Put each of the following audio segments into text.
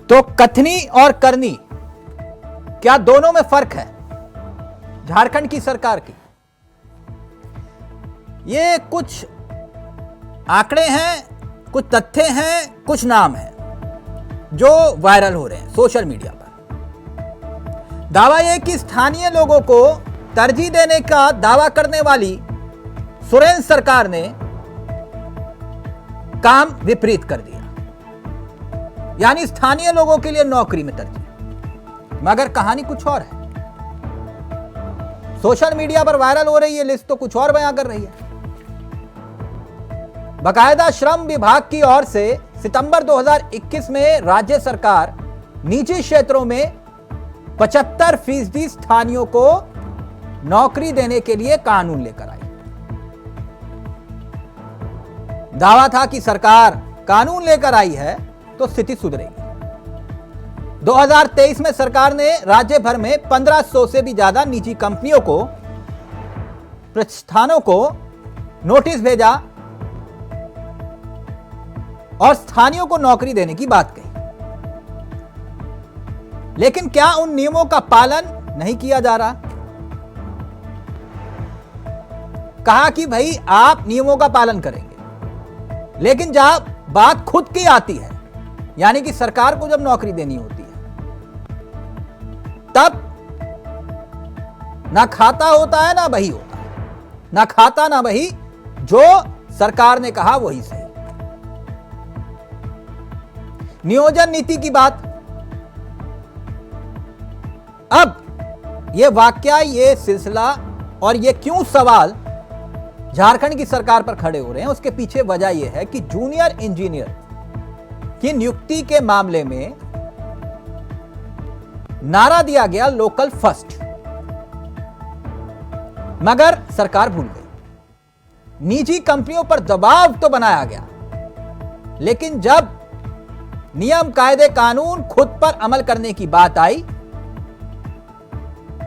तो कथनी और करनी, क्या दोनों में फर्क है झारखंड की सरकार की? ये कुछ आंकड़े हैं, कुछ तथ्य हैं, कुछ नाम हैं जो वायरल हो रहे हैं सोशल मीडिया पर। दावा यह कि स्थानीय लोगों को तरजीह देने का दावा करने वाली सोरेन सरकार ने काम विपरीत कर दिया, यानी स्थानीय लोगों के लिए नौकरी में तरजीह। मगर कहानी कुछ और है। सोशल मीडिया पर वायरल हो रही है लिस्ट तो कुछ और बयां कर रही है। बाकायदा श्रम विभाग की ओर से सितंबर 2021 में राज्य सरकार निजी क्षेत्रों में 75% स्थानीयों को नौकरी देने के लिए कानून लेकर आई। दावा था कि सरकार कानून लेकर आई है तो स्थिति सुधरेगी। 2023 में सरकार ने राज्य भर में 1500 से भी ज्यादा निजी कंपनियों को, प्रतिष्ठानों को नोटिस भेजा और स्थानीयों को नौकरी देने की बात कही। लेकिन क्या उन नियमों का पालन नहीं किया जा रहा? कहा कि भाई आप नियमों का पालन करेंगे, लेकिन जब बात खुद की आती है, यानी कि सरकार को जब नौकरी देनी होती है, तब ना खाता होता है ना बही होता है, ना खाता ना बही, जो सरकार ने कहा वही सही। नियोजन नीति की बात, अब यह वाकया, यह सिलसिला और यह क्यों सवाल झारखंड की सरकार पर खड़े हो रहे हैं, उसके पीछे वजह यह है कि जूनियर इंजीनियर की नियुक्ति के मामले में नारा दिया गया लोकल फर्स्ट, मगर सरकार भूल गई। निजी कंपनियों पर दबाव तो बनाया गया, लेकिन जब नियम कायदे कानून खुद पर अमल करने की बात आई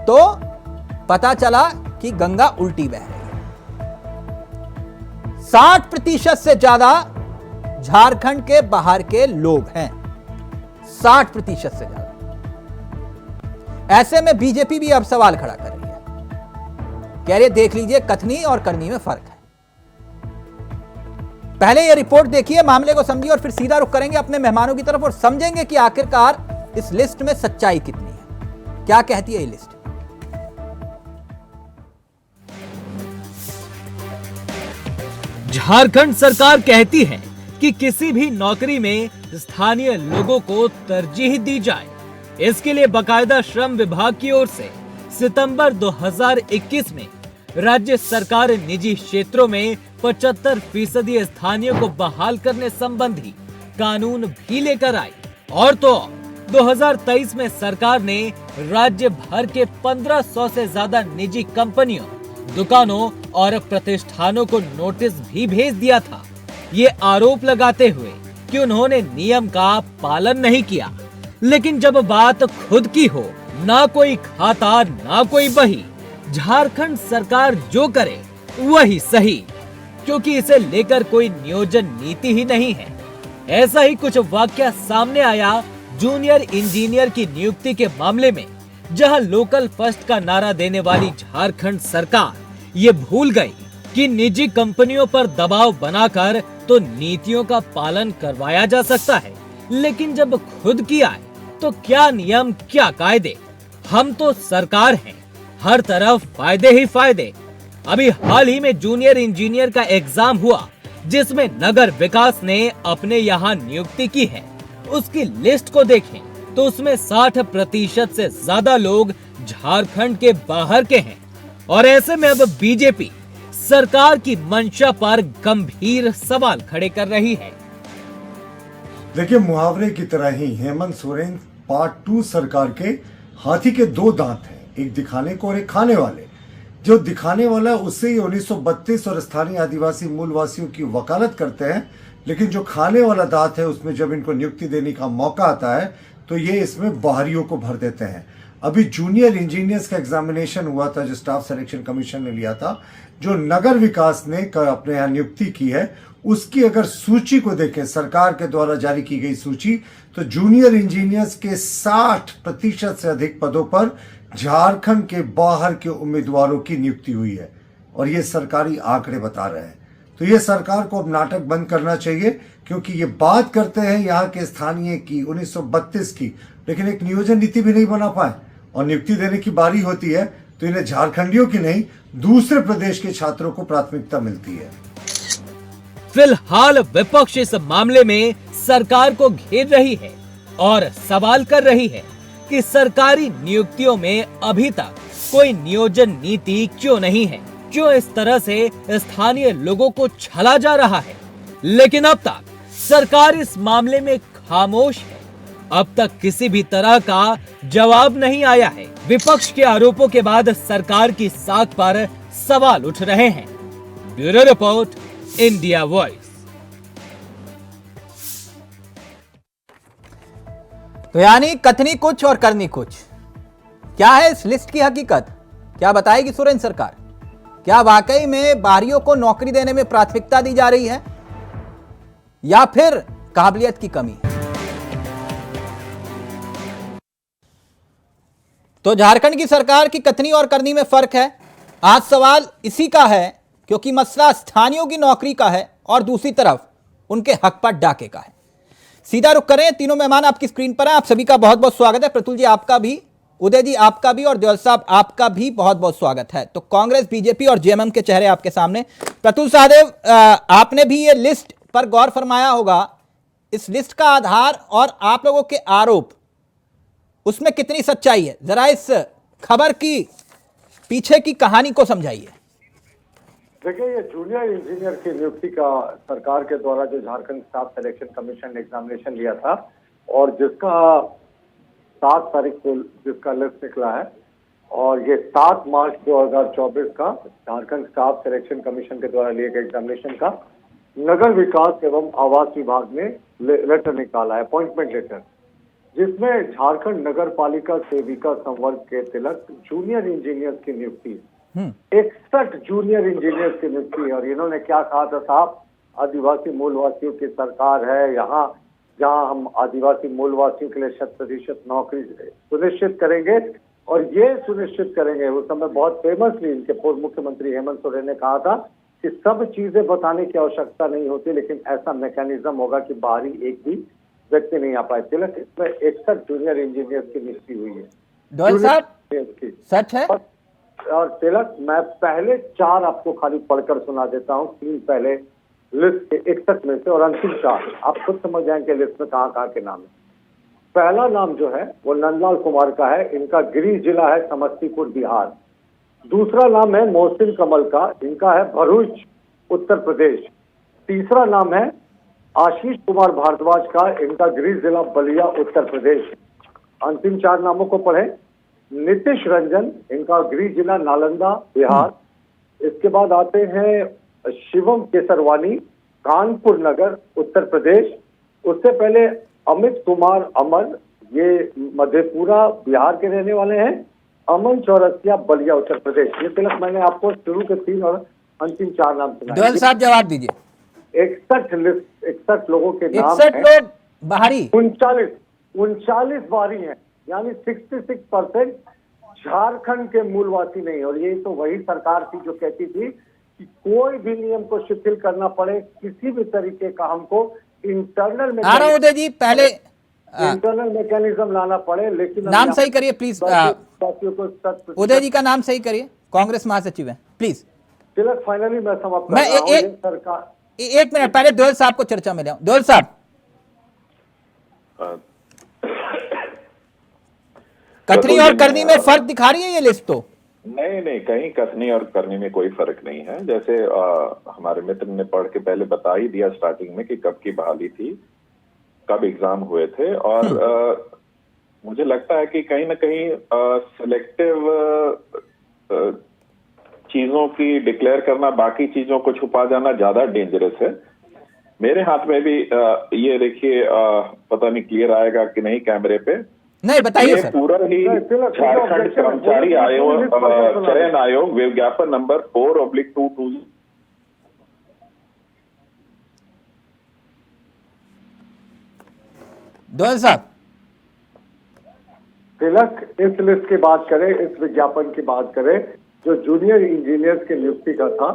तो पता चला कि गंगा उल्टी बह रही है। 60% से ज्यादा झारखंड के बाहर के लोग हैं, 60% से ज्यादा। ऐसे में बीजेपी भी अब सवाल खड़ा कर रही है, कह रही देख लीजिए कथनी और करनी में फर्क है। पहले यह रिपोर्ट देखिए, मामले को समझिए और फिर सीधा रुख करेंगे अपने मेहमानों की तरफ और समझेंगे कि आखिरकार इस लिस्ट में सच्चाई कितनी है, क्या कहती है ये लिस्ट। झारखंड सरकार कहती है कि किसी भी नौकरी में स्थानीय लोगों को तरजीह दी जाए। इसके लिए बाकायदा श्रम विभाग की ओर से सितंबर 2021 में राज्य सरकार निजी क्षेत्रों में 75% स्थानीय को बहाल करने संबंधी कानून भी लेकर आई। और तो 2023 में सरकार ने राज्य भर के 1500 से ज्यादा निजी कंपनियों, दुकानों और प्रतिष्ठानों को नोटिस भी भेज दिया था, ये आरोप लगाते हुए कि उन्होंने नियम का पालन नहीं किया। लेकिन जब बात खुद की हो, ना कोई खाता ना कोई बही, झारखंड सरकार जो करे वही सही, क्योंकि इसे लेकर कोई नियोजन नीति ही नहीं है। ऐसा ही कुछ वाकया सामने आया जूनियर इंजीनियर की नियुक्ति के मामले में, जहां लोकल फर्स्ट का नारा देने वाली झारखंड सरकार ये भूल गई कि निजी कंपनियों पर दबाव बनाकर तो नीतियों का पालन करवाया जा सकता है, लेकिन जब खुद की आए तो क्या नियम क्या कायदे। हम तो सरकार हैं, हर तरफ फायदे ही फायदे। अभी हाल ही में जूनियर इंजीनियर का एग्जाम हुआ, जिसमें नगर विकास ने अपने यहाँ नियुक्ति की है। उसकी लिस्ट को देखें तो उसमें 60% से ज्यादा लोग झारखंड के बाहर के हैं। और ऐसे में अब बीजेपी सरकार की मंशा पर गंभीर सवाल खड़े कर रही है। देखिए, मुहावरे की तरह ही हेमंत सोरेन पार्ट 2 सरकार के हाथी के दो दांत हैं, एक दिखाने को और एक खाने वाले। जो दिखाने वाला उससे ही 1932 और स्थानीय आदिवासी मूलवासियों की वकालत करते हैं, लेकिन जो खाने वाला दांत है उसमें जब इनको नियुक्ति देने का मौका आता है तो ये इसमें बाहरियों को भर देते हैं। अभी जूनियर इंजीनियर्स का एग्जामिनेशन हुआ था जो स्टाफ सिलेक्शन कमीशन ने लिया था, जो नगर विकास ने अपने यहाँ नियुक्ति की है, उसकी अगर सूची को देखें, सरकार के द्वारा जारी की गई सूची, तो जूनियर इंजीनियर्स के 60% से अधिक पदों पर झारखंड के बाहर के उम्मीदवारों की नियुक्ति हुई है और ये सरकारी आंकड़े बता रहे हैं। तो ये सरकार को अब नाटक बंद करना चाहिए, क्योंकि ये बात करते हैं यहाँ के स्थानीय की 1932 की, लेकिन एक नियोजन नीति भी नहीं बना पाए और नियुक्ति देने की बारी होती है तो इन्हें झारखंडियों की नहीं, दूसरे प्रदेश के छात्रों को प्राथमिकता मिलती है। फिलहाल विपक्ष इस मामले में सरकार को घेर रही है और सवाल कर रही है कि सरकारी नियुक्तियों में अभी तक कोई नियोजन नीति क्यों नहीं है, क्यों इस तरह से स्थानीय लोगों को छला जा रहा है। लेकिन अब तक सरकार इस मामले में खामोश है, अब तक किसी भी तरह का जवाब नहीं आया है। विपक्ष के आरोपों के बाद सरकार की साख पर सवाल उठ रहे हैं। Bureau report, India voice. तो यानी कथनी कुछ और करनी कुछ। क्या है इस लिस्ट की हकीकत? क्या बताएगी सोरेन सरकार? क्या वाकई में बाहरियों को नौकरी देने में प्राथमिकता दी जा रही है या फिर काबिलियत की कमी? तो झारखंड की सरकार की कथनी और करनी में फर्क है। आज सवाल इसी का है, क्योंकि मसला स्थानीयों की नौकरी का है और दूसरी तरफ उनके हक पर डाके का है। सीधा रुख करें, तीनों मेहमान आपकी स्क्रीन पर हैं। आप सभी का बहुत बहुत स्वागत है। प्रतुल जी आपका भी, उदय जी आपका भी और देवल साहब आपका भी बहुत बहुत स्वागत है। तो कांग्रेस, बीजेपी और जेएमएम के चेहरे आपके सामने। प्रतुल सहदेव, आपने भी ये लिस्ट पर गौर फरमाया होगा। इस लिस्ट का आधार और आप लोगों के आरोप, उसमें कितनी सच्चाई है? जरा इस खबर की पीछे की कहानी को समझाइए। देखिए, ये जूनियर इंजीनियर की नियुक्ति का सरकार के द्वारा जो झारखंड स्टाफ सिलेक्शन कमीशन ने एग्जामिनेशन लिया था और जिसका 7 तारीख को जिसका लिस्ट निकला है, और ये 7 मार्च 2024 का झारखंड स्टाफ सिलेक्शन कमीशन के द्वारा लिए गए एग्जामिनेशन का नगर विकास एवं आवास विभाग ने लेटर निकाला है, अपॉइंटमेंट लेटर, जिसमें झारखंड नगर पालिका सेविका संवर्ग के तिलक जूनियर इंजीनियर्स की नियुक्ति 61 जूनियर इंजीनियर्स की नियुक्ति। और इन्होंने क्या कहा था साहब, आदिवासी मूलवासियों की सरकार है यहाँ, जहाँ हम आदिवासी मूलवासियों के लिए 100% नौकरी सुनिश्चित करेंगे और ये सुनिश्चित करेंगे। उस समय बहुत फेमसली इनके पूर्व मुख्यमंत्री हेमंत सोरेन ने कहा था कि सब चीजें बताने की आवश्यकता नहीं होती, लेकिन ऐसा मैकेनिज्म होगा कि बाहरी एक भी व्यक्ति नहीं आ पाए। तिलक इसमें 61 जूनियर इंजीनियर्स की नियुक्ति हुई है। डोल साहब, सच है? और तिलक, मैं पहले 4 आपको खाली पढ़कर सुना देता हूँ, 3 पहले लिस्ट के 61 में से और अंतिम 4 आप खुद समझ जाएंगे लिस्ट में कहाँ कहाँ के नाम है। पहला नाम जो है वो नंदलाल कुमार का है, इनका गृह जिला है समस्तीपुर बिहार। दूसरा नाम है मोहसिन कमल का, इनका है भरूच उत्तर प्रदेश। तीसरा नाम है आशीष कुमार भारद्वाज का, इनका गृह जिला बलिया उत्तर प्रदेश। अंतिम 4 नामों को पढ़े। नीतीश रंजन, इनका गृह जिला नालंदा बिहार। इसके बाद आते हैं शिवम केसरवानी, कानपुर नगर उत्तर प्रदेश। उससे पहले अमित कुमार अमर, ये मधेपुरा बिहार के रहने वाले हैं। अमन चौरसिया, बलिया उत्तर प्रदेश। ये तिलक मैंने आपको शुरू के 3 और अंतिम 4 नाम सुनाए। डोल साहब जवाब दीजिए। 61 लोगों के नाम 61 लोग बाहरी, 39 बाहरी हैं, यानी 66% झारखंड के मूलवासी नहीं। और ये तो वही सरकार थी जो कहती थी कि कोई भी नियम को शिथिल करना पड़े, किसी भी तरीके का हमको इंटरनल आ रहा हूं उदय जी, पहले इंटरनल मैकेनिज्म लाना पड़े। लेकिन नाम सही करिए प्लीज। साथियों को उदय जी का नाम सही करिए, कांग्रेस महासचिव है, प्लीज। तिलक, फाइनली मैं समाप्त मैं कर रहा हूं। ये सरकार, एक मिनट पहले दोयल साहब को चर्चा में ले आऊं। दोयल साहब, कथनी और करनी में फर्क दिखा रही है ये लिस्ट? तो नहीं, कहीं कथनी और करनी में कोई फर्क नहीं है। जैसे हमारे मित्र ने पढ़ के पहले बता ही दिया स्टार्टिंग में कि कब की बहाली थी, कब एग्जाम हुए थे। और मुझे लगता है कि कहीं ना कहीं सिलेक्टिव चीजों की डिक्लेयर करना, बाकी चीजों को छुपा जाना ज्यादा डेंजरस है। मेरे हाथ में भी ये देखिए, पता नहीं क्लियर आएगा कि नहीं कैमरे पे, नहीं बताइए ये सर। पूरा ही झारखंड कर्मचारी आयोग चयन आयोग विज्ञापन नंबर 4/220। दोहल साहब, तिलक, इस लिस्ट की बात करें, इस विज्ञापन की बात करें जो जूनियर इंजीनियर्स की नियुक्ति का था,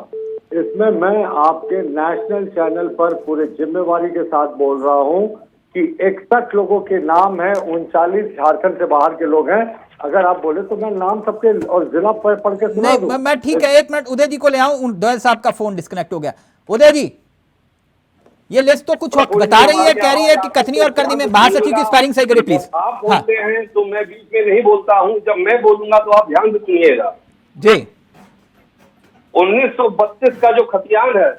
इसमें मैं आपके नेशनल चैनल पर पूरे जिम्मेवारी के साथ बोल रहा हूं कि 61 लोगों के नाम है, 39 झारखंड से बाहर के लोग हैं। अगर आप बोले तो मैं नाम सबके और जिला पढ़ के सुना दूं। नहीं मैं ठीक है, 1 मिनट उदय जी को ले आऊं। दोहल साहब का फोन डिस्कनेक्ट हो गया। उदय जी, ये लिस्ट तो कुछ बता रही है, कह रही है कि कथनी और करनी में महासचिव की स्पैरिंग सही करिए प्लीज। आप बोलते हैं तो मैं बीच में नहीं बोलता हूं, जब मैं बोलूंगा तो आप ध्यान से सुनिएगा। जी। 1932 का जो खतियान है,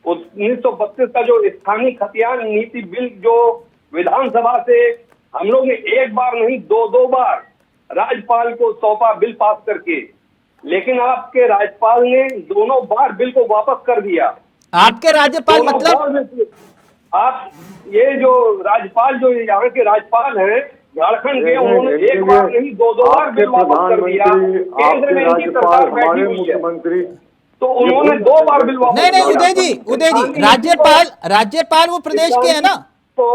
1932 का जो स्थानीय खतियान नीति बिल जो विधानसभा से हम लोग ने एक बार नहीं दो बार राज्यपाल को सौंपा बिल पास करके, लेकिन आपके राज्यपाल ने दोनों बार बिल को वापस कर दिया। आपके राज्यपाल मतलब आप ये जो राज्यपाल जो यहाँ के राज्यपाल हैं झारखंड के, उन्होंने एक बार नहीं दो बार बिल वापस कर दिया। केंद्र में इनकी सरकार बैठी हुई है, मुख्यमंत्री तो उन्होंने 2 बार बिल वापस नहीं उदय जी, राज्यपाल वो प्रदेश के हैं ना, तो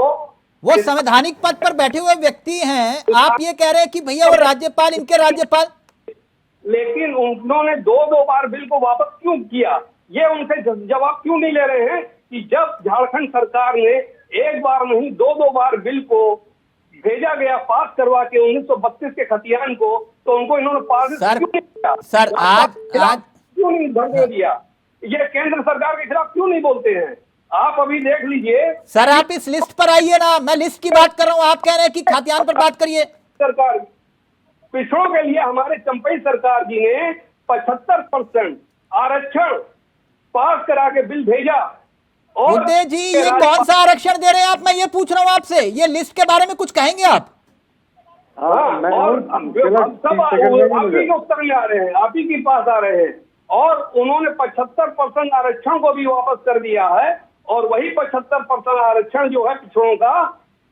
वो संवैधानिक पद पर बैठे हुए व्यक्ति हैं। आप ये कह रहे हैं कि भैया वो राज्यपाल, इनके राज्यपाल, लेकिन उन्होंने 2 बार बिल को वापस क्यों किया, ये उनसे जवाब क्यों नहीं ले रहे हैं कि जब झारखंड सरकार ने एक बार नहीं 2 बार बिल को भेजा गया पास करवा के 1932 के खतियान को, तो उनको इन्होंने पास क्यों नहीं किया? सर आज क्यों नहीं भरने दिया? ये केंद्र सरकार के खिलाफ क्यों नहीं बोलते हैं? आप अभी देख लीजिए सर, आप इस लिस्ट पर आइए ना, मैं लिस्ट की बात कर रहा हूँ, आप कह रहे हैं कि खतियान पर बात करिए। सरकार पिछड़ों के लिए हमारे चंपई सरकार जी ने 75% आरक्षण पास करा के बिल भेजा। और उदय जी, ये कौन सा आरक्षण दे रहे हैं आप? मैं ये पूछ रहा हूँ आपसे, ये लिस्ट के बारे में कुछ कहेंगे आप? हाँ, और सब आप ही के उत्तर में आ रहे हैं, आप ही के पास आ रहे हैं। और उन्होंने 75% आरक्षण को भी वापस कर दिया है, और वही 75% आरक्षण जो है पिछड़ों का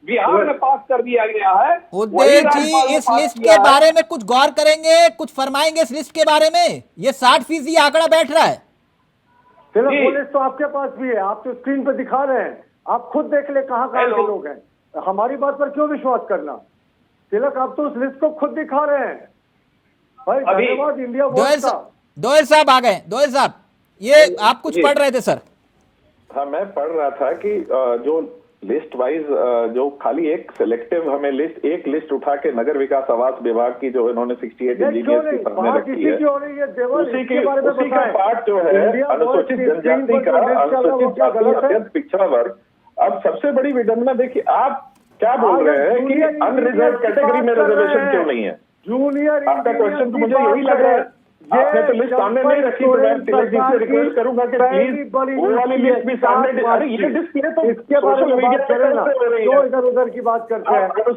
बिहार में पास कर दिया गया है। उदय जी, इस लिस्ट के बारे में कुछ गौर करेंगे, कुछ फरमाएंगे इस लिस्ट के बारे में? ये 60% आंकड़ा बैठ रहा है। तिलक, वो लिस्ट तो आपके पास भी है, आप तो स्क्रीन पे दिखा रहे हैं, आप खुद देख ले कहाँ के लोग हैं। हमारी बात पर क्यों विश्वास करना? तिलक, आप तो उस लिस्ट को खुद दिखा रहे हैं। भाई धन्यवाद इंडिया वोट का। दोहल साहब आ गए। दोहल साहब, ये आप कुछ पढ़ रहे थे सर? हाँ, मैं पढ़ रहा था कि जो लिस्ट वाइज जो खाली एक सिलेक्टिव हमें एक लिस्ट उठा के नगर विकास आवास विभाग की जो इन्होंने 68 इंजीनियर्स की सामने रखी है, उसी का पार्ट जो है अनुसूचित जनजाति का, अनुसूचित जाति, अत्यंत पिछड़ा वर्ग। अब सबसे बड़ी विडंबना देखिए, आप क्या बोल रहे हैं कि अनरिजर्व कैटेगरी में रिजर्वेशन क्यों नहीं है? जूनियर, आपका क्वेश्चन तो मुझे यही लग रहा है। आपने तो लिस्ट सामने नहीं रखी, तो मैं तिलक जी से रिक्वेस्ट करूंगा कि प्लीज वो वाली लिस्ट भी सामने। अरे ये डिस्प्ले तो इसके बारे में बात करें ना, तो इधर उधर की बात करते हैं। प्रतुल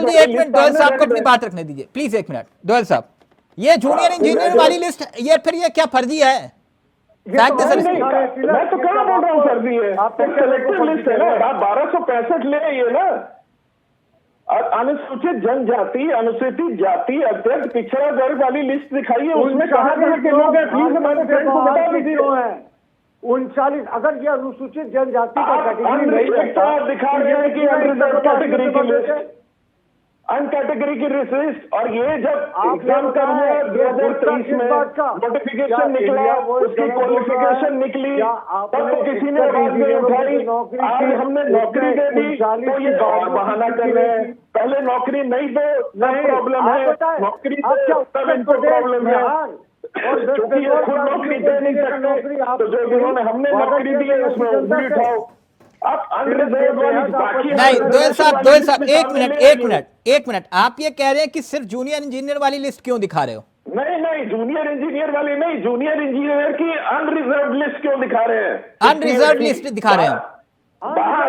जी, 1 मिनट, दोहल साहब को अपनी बात रखने दीजिए प्लीज, 1 मिनट। दोहल साहब, ये जूनियर इंजीनियर वाली लिस्ट, ये फिर ये क्या फर्जी है? मैं तो क्या बोल रहा हूँ फर्जी है, सेलेक्टिव लिस्ट है ना। आप 1265 ले आइए ना। अनुसूचित जनजाति, अनुसूचित जाति, अत्यंत पिछड़ा वर्ग वाली लिस्ट दिखाइए, उसमें कहाँ के लोग हैं? प्लीज हमारे फ्रेंड को बता दीजिए। 39, अगर ये अनुसूचित जनजाति का कैटेगरी दिखा रहे हैं कि अनरिजर्व कैटेगरी की लिस्ट, अनकैटेगरी की लिस्ट, और ये जब एग्जाम का हुआ 2023 में नोटिफिकेशन निकला, उसकी क्वालिफिकेशन निकली, तब तो किसी ने आवाज नहीं उठाई। आज हमने नौकरी दे दी तो ये और बहाना कर रहे हैं। पहले नौकरी नहीं दो तब प्रॉब्लम है, नौकरी दो तब इनको प्रॉब्लम है। क्योंकि ये खुद नौकरी दे नहीं सकते, तो जो जिन्होंने हमने नौकरी दी है उसमें उंगली उठाओ। आप नहीं दोहल साहब, एक मिनट, आप ये कह रहे हैं कि सिर्फ जूनियर इंजीनियर वाली लिस्ट क्यों दिखा रहे हो? नहीं, जूनियर इंजीनियर वाली नहीं, जूनियर इंजीनियर की अनरिजर्व लिस्ट क्यों दिखा रहे हैं? अनरिजर्व लिस्ट दिखा रहे हैं?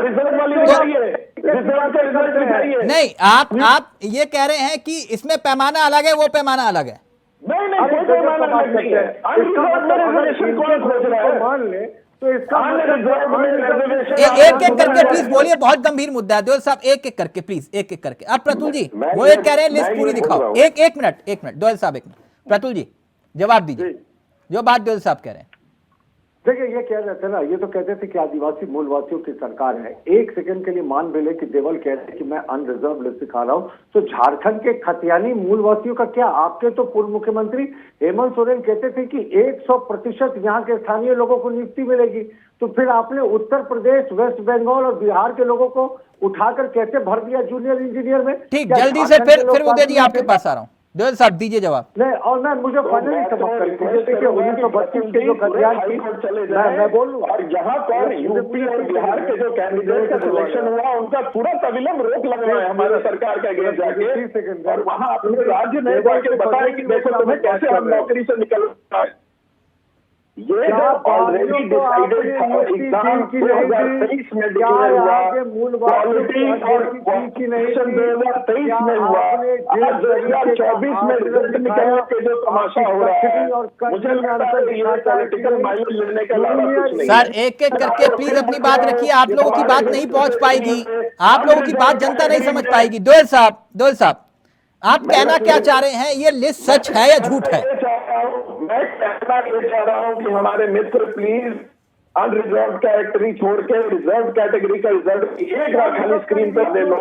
रिजर्व वाली दिखाइए, रिजर्व का रिजल्ट दिखाइए। नहीं, आप ये कह रहे हैं कि इसमें पैमाना अलग है, वो पैमाना अलग है। नहीं, कोई पैमाना अलग नहीं है। अनरिजर्व में रिजर्वेशन कौन खोज रहा है? मान ले तो इसका एक एक करके प्लीज बोलिए, बहुत गंभीर मुद्दा है। दोयल साहब एक एक करके प्लीज, एक एक करके। अब प्रतुल जी वो एक कह रहे हैं लिस्ट पूरी दिखाओ। एक मिनट दोयल साहब, एक मिनट। प्रतुल जी जवाब दीजिए जो बात दोयल साहब कह रहे हैं। देखिए, ये कह रहे थे ना, ये तो कहते थे कि आदिवासी मूलवासियों की सरकार है। एक सेकंड के लिए मान भी ले कि देवल कह रहे हैं कि मैं अनरिजर्व लिस्ट दिखा रहा हूं, तो झारखंड के खतियानी मूलवासियों का क्या? आपके तो पूर्व मुख्यमंत्री हेमंत सोरेन कहते थे कि 100% यहाँ के स्थानीय लोगों को नियुक्ति मिलेगी। तो फिर आपने उत्तर प्रदेश, वेस्ट बंगाल और बिहार के लोगों को उठाकर कैसे भर दिया जूनियर इंजीनियर में? ठीक, जल्दी से फिर उदय जी आपके पास आ रहा हूँ। दोयल साहब दीजिए जवाब। नहीं, और मैं मुझे फाइनली समाप्त करके देखिए 1932 के जो खतियान की मैं बोलूं, और यहाँ पर यूपी और बिहार के जो कैंडिडेट का सिलेक्शन हुआ उनका पूरा अविलंब रोक लगना है हमारी सरकार के अगेंस्ट जाके, और वहाँ अपने राज्य में जाके बताए कि देखो तुम्हें कैसे हम नौकरी से निकलना है। ये ऑलरेडी डिसाइडेड था, एग्जाम 2023 में डिक्लेयर हुआ, क्वालिटी और कॉम्पिटिशन 2023 में हुआ, आज 2024 में रिजल्ट निकलने के जो तमाशा हो रहा है, मुझे लगता है ये पॉलिटिकल माइलेज लेने के अलावा कुछ नहीं। सर एक एक करके प्लीज अपनी बात रखिए, आप लोगों की बात नहीं पहुंच पाएगी, आप लोगों की बात जनता नहीं समझ पाएगी। दोयल साहब आप कहना क्या चाह रहे हैं? ये लिस्ट सच है या झूठ है? मैं कहना ये चाह रहा हूं कि हमारे मित्र प्लीज अनरिजर्व कैटेगरी छोड़ के रिजर्व कैटेगरी का रिजल्ट एक बार खाली स्क्रीन पर दे लो,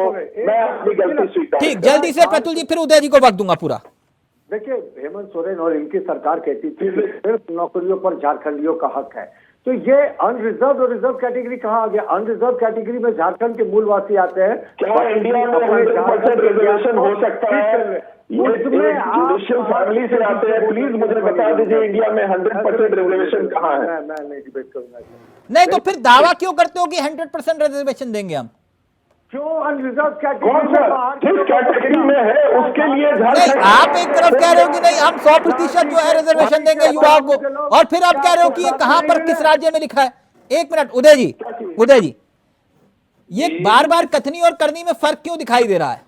मैं अपनी गलती स्वीकार। ठीक, जल्दी से प्रतुल जी, फिर उदय जी को वक्त दूंगा पूरा। देखिए, हेमंत सोरेन और इनकी सरकार कहती थी कि सिर्फ नौकरियों पर झारखंडियों का हक है, तो ये अनरिजर्व और रिजर्व कैटेगरी कहाँ आ गया? अनरिजर्व कैटेगरी में झारखंड के मूलवासी आते हैं। क्या इंडिया में 100% रिजर्वेशन हो सकता है? जुडिशियल फैमिली से आते हैं, प्लीज मुझे बता दीजिए इंडिया में 100% रिजर्वेशन कहाँ है? मैं नहीं डिबेट करूंगा। नहीं तो फिर दावा क्यों करते हो कि 100% रिजर्वेशन देंगे हम? क्यों अनरिजर्व कैटेगरी किस कैटेगरी में है उसके लिए नहीं, आप एक तरफ कह रहे हो कि नहीं हम 100% जो है रिजर्वेशन देंगे युवाओं को, और फिर आप कह रहे हो कि ये कहां पर किस राज्य में लिखा है। एक मिनट उदय जी, ये बार बार कथनी और करनी में फर्क क्यों दिखाई दे रहा है?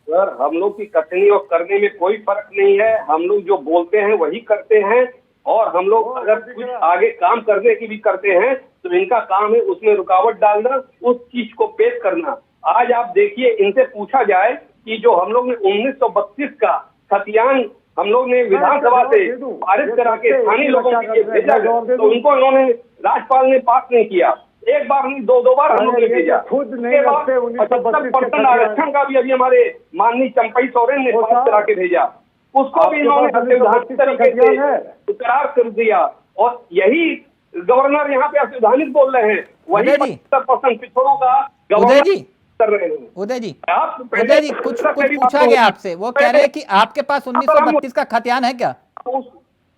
सर हम लोग की कथनी और करने में कोई फर्क नहीं है, हम लोग जो बोलते हैं वही करते हैं, और हम लोग अगर कुछ आगे काम करने की भी करते हैं तो इनका काम है उसमें रुकावट डालना, उस चीज को पेश करना। आज आप देखिए, इनसे पूछा जाए कि जो हम लोग ने 1932 का खतियान हम लोग ने विधानसभा से पारित करा के स्थानीय लोगों के लिए भेजा, तो उनको इन्होंने राज्यपाल ने पास नहीं किया, एक बार नहीं दो बार हम लोग ने भेजा। खुद नहीं रखते 75% आरक्षण का भी अभी हमारे माननीय चंपई सोरेन ने पास करा के भेजा, उसको भी इन्होंने असंवैधानिक तरीके से करार कर दिया, और यही गवर्नर यहाँ पे असंवैधानिक बोल रहे हैं, वही 75% पिछड़ों का गवर्नर कर रहे हैं। उदय जी कुछ पूछा गया आपसे, वो कह रहे हैं कि आपके पास 1932 का खतियान है क्या?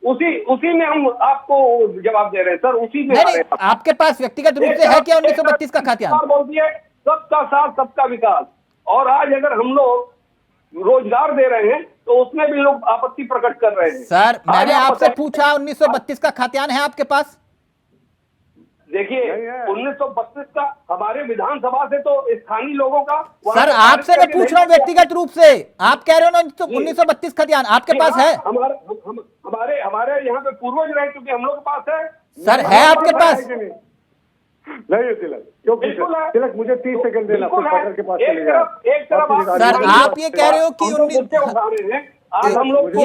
उसी में हम आपको जवाब दे रहे हैं सर, उसी में नहीं, आपके पास व्यक्तिगत रूप से है क्या 1932 का खतियान? बोलती है सबका साथ सबका विकास, और आज अगर हम लोग रोजगार दे रहे हैं तो उसमें भी लोग आपत्ति प्रकट कर रहे हैं। सर मैंने आपसे पूछा 1932 का खतियान है आपके पास? देखिए 1932 का हमारे विधानसभा से तो स्थानीय लोगों का। सर आपसे मैं पूछ रहा हूँ व्यक्तिगत रूप से, आप कह रहे हो ना 1932 खतियान आपके पास है? हमारे यहाँ पे पूर्वज रह चुके, हम लोग के पास है सर, है आपके पास? नहीं तिलक, क्यों तिलक मुझे 30 सेकंड देना, फिर के पास चले जाओ। एक तरफ सर आप ये कह रहे हो कि हम लोग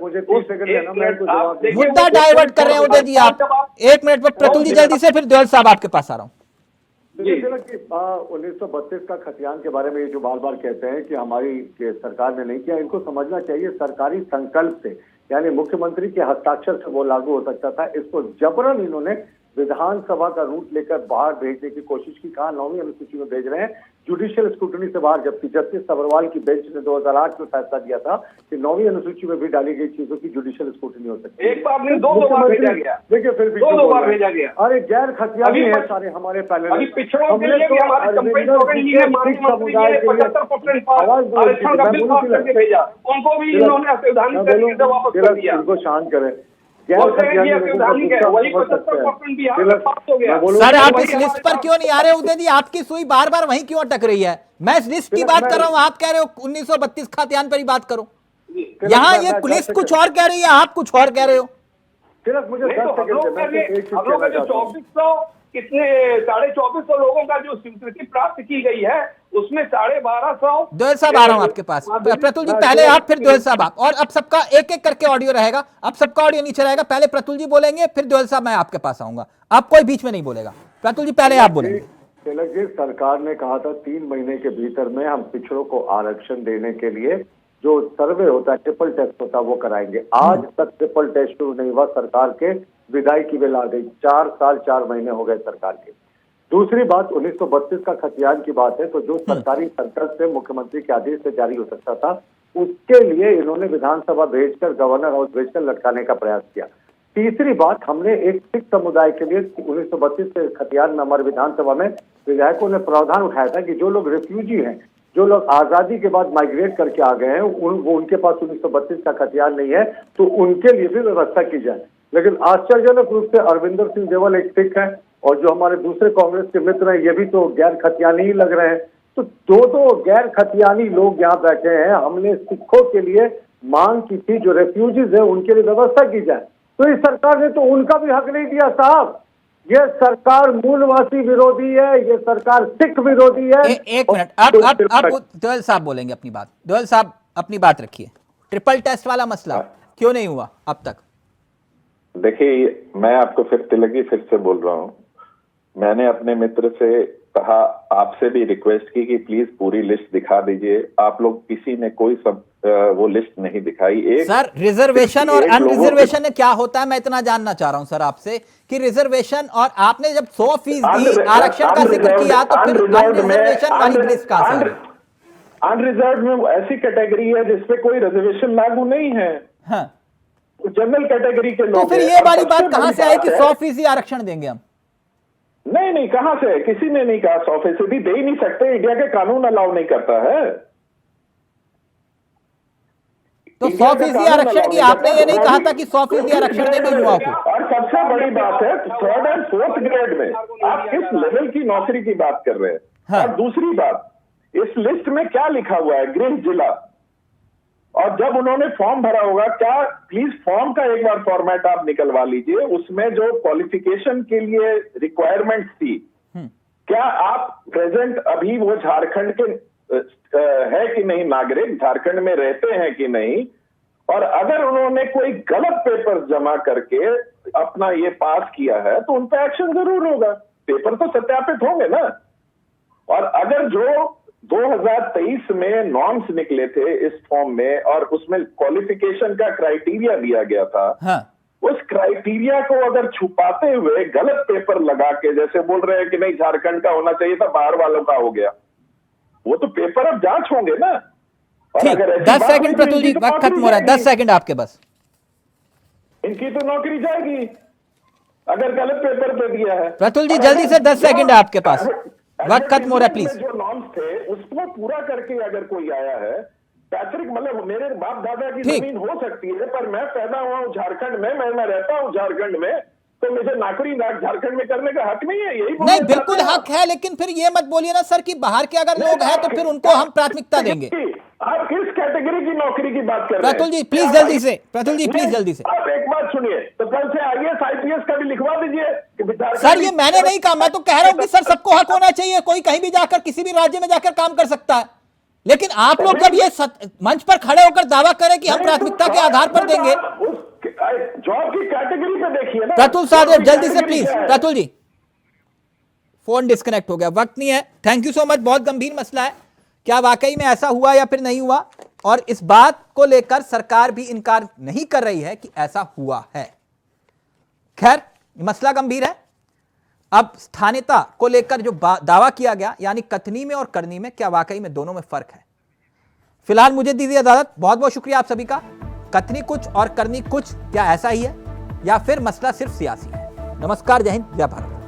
मुझे 30 सेकंड देना, मैं इनको जवाब दूंगा। मुद्दा डाइवर्ट कर रहे हैं उदय जी आप। एक मिनट पर प्रतुल जी जल्दी से, फिर दोयल साहब आपके पास आ रहा हूँ। 1932 का खतियान के बारे में ये जो बार बार कहते हैं कि हमारी सरकार ने नहीं किया, इनको समझना चाहिए सरकारी संकल्प से, यानी मुख्यमंत्री के हस्ताक्षर से वो लागू हो सकता था। इसको जबरन इन्होंने विधानसभा का रूट लेकर बाहर भेजने की कोशिश की, कहा 9वीं अनुसूची में भेज रहे हैं, जुडिशियल स्क्रूटनी से बाहर, जबकि जस्टिस सब्रवाल की बेंच ने 2008 में फैसला दिया था कि 9वीं अनुसूची में भी डाली गई चीजों की जुडिशियल स्क्रूटनी हो सकती है। एक बार नहीं, दो बार भेजा गया। देखिए फिर भी दो बार भेजा गया। अरे गैर खतियानी है सारे हमारे पहले अभी पिछड़ों के लिए भी हमारे चंपई सोरेन जी ने माननीय मंत्री जी ने 75% आरक्षण का बिल पास करके भेजा, उनको भी इन्होंने असंवैधानिक तरीके से वापस कर दिया। इनको शांत करें। सर आप इस लिस्ट पर क्यों नहीं आ रहे उदय जी? आपकी सुई बार बार वहीं क्यों अटक रही है? मैं इस लिस्ट की बात कर रहा हूँ, आप कह रहे हो 1932 खतियान पर ही बात करो। यहाँ ये लिस्ट कुछ और कह रही है, आप कुछ और कह रहे हो। सिर्फ मुझे नहीं 10 तो हम सेकंड लोग देना, का सिर्फ एक चीज हम लोग कहना का जो चाहता हूं। 2400 कितने 2450 लोगों का जो स्वीकृति प्राप्त की गई है उसमें 1250 दोयल साहब आ रहा हूं आपके पास। प्रतुल जी पहले आप, फिर दोयल साहब आप, और अब सबका एक एक करके ऑडियो रहेगा। अब सबका ऑडियो नीचे रहेगा, पहले प्रतुल जी बोलेंगे, फिर दोयल साहब मैं आपके पास आऊंगा। आप कोई बीच में नहीं बोलेगा। प्रतुल जी पहले आप बोलेंगे। तिलक जी, सरकार ने कहा था 3 महीने के भीतर में हम पिछड़ों को आरक्षण देने के लिए जो सर्वे होता है, ट्रिपल टेस्ट होता है, वो कराएंगे। आज तक ट्रिपल टेस्ट शुरू नहीं हुआ। सरकार के विदाई की बेला आ गई। 4 साल 4 महीने हो गए सरकार के। दूसरी बात, 1932 का खतियान की बात है, तो जो सरकारी संकल्प से मुख्यमंत्री के आदेश से जारी हो सकता था, उसके लिए इन्होंने विधानसभा भेजकर, गवर्नर हाउस भेजकर लटकाने का प्रयास किया। तीसरी बात, हमने एक सिख समुदाय के लिए 1932 के खतियान में हमारे विधानसभा में विधायकों ने प्रावधान उठाया था कि जो लोग रिफ्यूजी हैं, जो लोग आजादी के बाद माइग्रेट करके आ गए हैं, वो उनके पास 1932 का खतियान नहीं है, तो उनके लिए भी व्यवस्था की जाए। लेकिन आश्चर्यजनक रूप से अरविंदर सिंह देवल एक सिख है, और जो हमारे दूसरे कांग्रेस के मित्र हैं, ये भी तो गैर खतियानी ही लग रहे हैं। तो दो गैर खतियानी लोग यहाँ बैठे हैं। हमने सिखों के लिए मांग की थी, जो रेफ्यूजीज है उनके लिए व्यवस्था की जाए, तो इस सरकार ने तो उनका भी हक नहीं दिया साहब। ये सरकार मूलवासी विरोधी है, ये सरकार सिख विरोधी है। एक मिनट, अब दोयल साहब बोलेंगे अपनी बात। दोयल साहब अपनी बात रखिए। ट्रिपल टेस्ट वाला मसला क्यों नहीं हुआ अब तक? देखिए, मैं आपको फिर तिलक जी फिर से बोल रहा हूं। मैंने अपने मित्र से कहा, आपसे भी रिक्वेस्ट की कि प्लीज पूरी लिस्ट दिखा दीजिए। आप लोग किसी ने कोई वो लिस्ट नहीं दिखाई। एक सर, रिजर्वेशन और अनरिजर्वेशन में क्या होता है मैं इतना जानना चाह रहा हूं सर आपसे कि रिजर्वेशन, और आपने जब 100% आरक्षण का जिक्र किया तो फिर अनरिजर्वेशन वाली लिस्ट का सर? अनरिजर्व में ऐसी कैटेगरी है जिसपे कोई रिजर्वेशन लागू नहीं है। हाँ, जनरल कैटेगरी के लोग। तो फिर ये वाली बात कहां से आई कि 100% आरक्षण देंगे हम? नहीं, कहां से? किसी ने नहीं कहा 100% दे ही नहीं सकते। इंडिया के कानून अलाउ नहीं करता है। तो 100% आरक्षण की आपने ये नहीं कहा था कि 100% आरक्षण देंगे युवाओं को? और सबसे बड़ी बात है, 3rd और 4th ग्रेड में आप किस लेवल की नौकरी की बात कर रहे हैं? हाँ। और दूसरी बात, इस लिस्ट में क्या लिखा हुआ है? गृह जिला। और जब उन्होंने फॉर्म भरा होगा, क्या प्लीज फॉर्म का एक बार फॉर्मेट आप निकलवा लीजिए। उसमें जो क्वालिफिकेशन के लिए रिक्वायरमेंट्स थी, क्या आप प्रेजेंट अभी वो झारखंड के है कि नहीं, नागरिक झारखंड में रहते हैं कि नहीं, और अगर उन्होंने कोई गलत पेपर जमा करके अपना ये पास किया है तो उन पर एक्शन जरूर होगा। पेपर तो सत्यापित होंगे ना। और अगर जो 2023 में नॉर्म्स निकले थे इस फॉर्म में, और उसमें क्वालिफिकेशन का क्राइटेरिया दिया गया था, हाँ। उस क्राइटेरिया को अगर छुपाते हुए गलत पेपर लगा के, जैसे बोल रहे हैं कि नहीं झारखंड का होना चाहिए था, बाहर वालों का हो गया, वो तो पेपर अब जांच होंगे ना। और अगर ऐसी 10 बात सेकंड हुई तो प्रतुल जी, इनकी तो वक्त खत्म हो रहा है। 10 सेकंड आपके पास। इनकी तो नौकरी जाएगी अगर गलत पेपर पे दिया है। प्रतुल जी जल्दी से 10 सेकंड है आपके पास, वक्त खत्म हो रहा है प्लीज। जो नॉर्म्स थे उसको पूरा करके अगर कोई आया है, पैतृक मतलब मेरे बाप दादा की जमीन हो सकती है, पर मैं पैदा हुआ हूं झारखंड में, मैं रहता हूं झारखंड में, तो मुझे नौकरी झारखंड में करने का हक नहीं है? यही नहीं, बिल्कुल हक है, लेकिन फिर ये मत बोलिए ना सर कि बाहर के अगर लोग हैं तो फिर उनको हम प्राथमिकता देंगे। आप किस कैटेगरी की नौकरी की बात कर रहे हैं? प्रतुल जी प्लीज जल्दी से, प्रतुल जी प्लीज जल्दी से। आप एक बात सुनिए, तो कल से IAS IPS का भी लिखवा दीजिए कि सर ये मैंने नहीं कहा, मैं तो कह रहा हूं कि सर सबको हक होना चाहिए, कोई कहीं भी जाकर किसी भी राज्य में जाकर काम कर सकता है। लेकिन आप लोग जब ये मंच पर खड़े होकर दावा करें कि हम प्राथमिकता के आधार पर देंगे, जॉब की कैटेगरी पे देखिए ना। प्रतुल साहब जल्दी से please. Pratul ji phone disconnect हो गया, वक्त नहीं है। Thank you so much. बहुत गंभीर मसला है, क्या वाकई में ऐसा हुआ या फिर नहीं हुआ, और इस बात को लेकर सरकार भी इनकार नहीं कर रही है कि ऐसा हुआ है। खैर मसला गंभीर है। अब स्थानीयता को लेकर जो दावा किया गया, यानी कथनी में और करनी में, क्या वाकई में दोनों में फर्क है? फिलहाल मुझे दीजिए इजाजत। बहुत बहुत शुक्रिया आप सभी का। कथनी कुछ और करनी कुछ, क्या ऐसा ही है या फिर मसला सिर्फ सियासी है? नमस्कार, जय हिंद, जय भारत।